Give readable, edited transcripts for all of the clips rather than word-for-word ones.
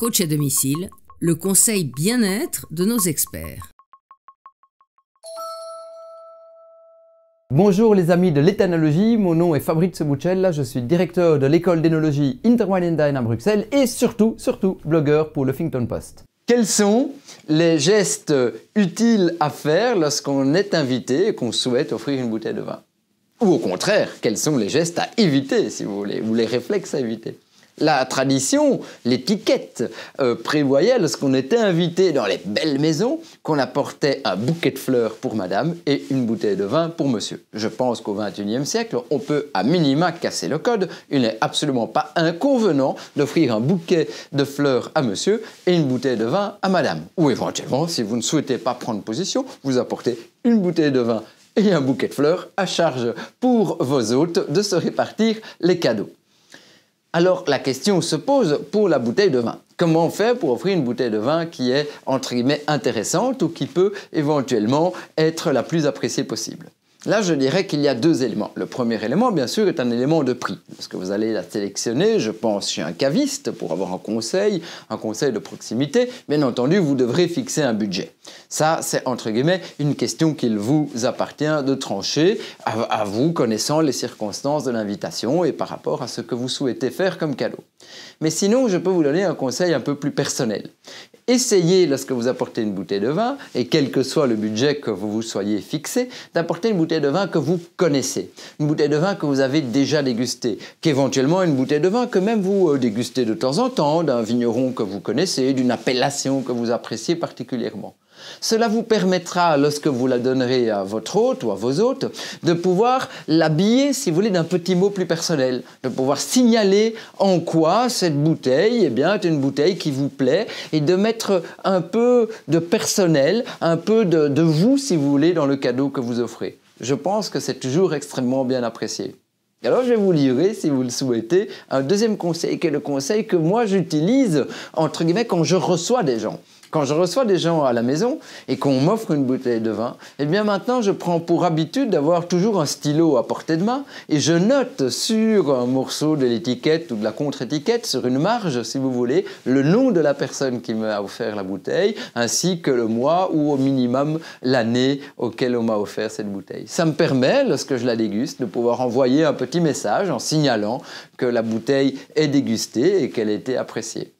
Coach à domicile, le conseil bien-être de nos experts. Bonjour les amis de l'éthanologie, mon nom est Fabrizio Buccella, je suis directeur de l'école d'énologie Interwine à Bruxelles et surtout blogueur pour le Huffington Post. Quels sont les gestes utiles à faire lorsqu'on est invité et qu'on souhaite offrir une bouteille de vin? Ou au contraire, quels sont les gestes à éviter si vous voulez, ou les réflexes à éviter? La tradition, l'étiquette prévoyait, lorsqu'on était invité dans les belles maisons, qu'on apportait un bouquet de fleurs pour madame et une bouteille de vin pour monsieur. Je pense qu'au XXIe siècle, on peut à minima casser le code. Il n'est absolument pas inconvenant d'offrir un bouquet de fleurs à monsieur et une bouteille de vin à madame. Ou éventuellement, si vous ne souhaitez pas prendre position, vous apportez une bouteille de vin et un bouquet de fleurs à charge pour vos hôtes de se répartir les cadeaux. Alors la question se pose pour la bouteille de vin. Comment faire pour offrir une bouteille de vin qui est entre guillemets intéressante ou qui peut éventuellement être la plus appréciée possible? Là, je dirais qu'il y a deux éléments. Le premier élément, bien sûr, est un élément de prix. Parce que vous allez la sélectionner, je pense, chez un caviste pour avoir un conseil de proximité. Bien entendu, vous devrez fixer un budget. Ça, c'est entre guillemets une question qu'il vous appartient de trancher à vous, connaissant les circonstances de l'invitation et par rapport à ce que vous souhaitez faire comme cadeau. Mais sinon, je peux vous donner un conseil un peu plus personnel. Essayez, lorsque vous apportez une bouteille de vin, et quel que soit le budget que vous vous soyez fixé, d'apporter une bouteille de vin que vous connaissez, une bouteille de vin que vous avez déjà dégustée, qu'éventuellement une bouteille de vin que même vous dégustez de temps en temps, d'un vigneron que vous connaissez, d'une appellation que vous appréciez particulièrement. Cela vous permettra, lorsque vous la donnerez à votre hôte ou à vos hôtes, de pouvoir l'habiller, si vous voulez, d'un petit mot plus personnel, de pouvoir signaler en quoi cette bouteille est une bouteille qui vous plaît et de mettre un peu de personnel, un peu de vous, si vous voulez, dans le cadeau que vous offrez. Je pense que c'est toujours extrêmement bien apprécié. Alors je vais vous livrer, si vous le souhaitez, un deuxième conseil, qui est le conseil que moi j'utilise, entre guillemets, quand je reçois des gens. Quand je reçois des gens à la maison et qu'on m'offre une bouteille de vin, eh bien maintenant je prends pour habitude d'avoir toujours un stylo à portée de main et je note sur un morceau de l'étiquette ou de la contre-étiquette, sur une marge si vous voulez, le nom de la personne qui m'a offert la bouteille ainsi que le mois ou au minimum l'année auquel on m'a offert cette bouteille. Ça me permet, lorsque je la déguste, de pouvoir envoyer un petit message en signalant que la bouteille est dégustée et qu'elle a été appréciée.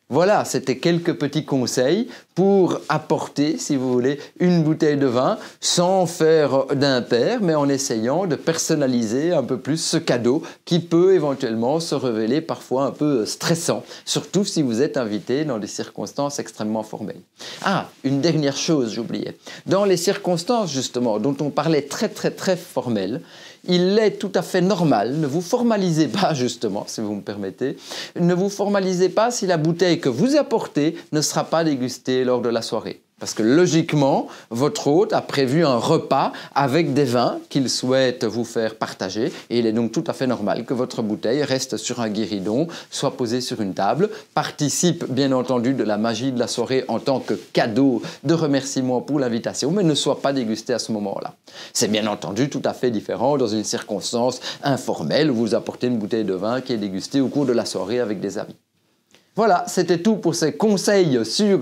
Voilà, c'était quelques petits conseils pour apporter, si vous voulez, une bouteille de vin sans faire d'impair, mais en essayant de personnaliser un peu plus ce cadeau qui peut éventuellement se révéler parfois un peu stressant, surtout si vous êtes invité dans des circonstances extrêmement formelles. Ah, une dernière chose, j'oubliais. Dans les circonstances, justement, dont on parlait très formelles, il est tout à fait normal, ne vous formalisez pas justement, si vous me permettez, ne vous formalisez pas si la bouteille que vous apportez ne sera pas dégustée lors de la soirée. Parce que logiquement, votre hôte a prévu un repas avec des vins qu'il souhaite vous faire partager et il est donc tout à fait normal que votre bouteille reste sur un guéridon, soit posée sur une table, participe bien entendu de la magie de la soirée en tant que cadeau de remerciement pour l'invitation, mais ne soit pas dégustée à ce moment-là. C'est bien entendu tout à fait différent dans une circonstance informelle où vous apportez une bouteille de vin qui est dégustée au cours de la soirée avec des amis. Voilà, c'était tout pour ces conseils sur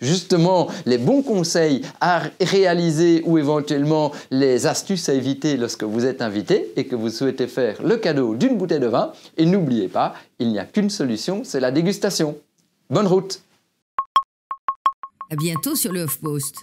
justement les bons conseils à réaliser ou éventuellement les astuces à éviter lorsque vous êtes invité et que vous souhaitez faire le cadeau d'une bouteille de vin. Et n'oubliez pas, il n'y a qu'une solution, c'est la dégustation. Bonne route! À bientôt sur le HuffPost.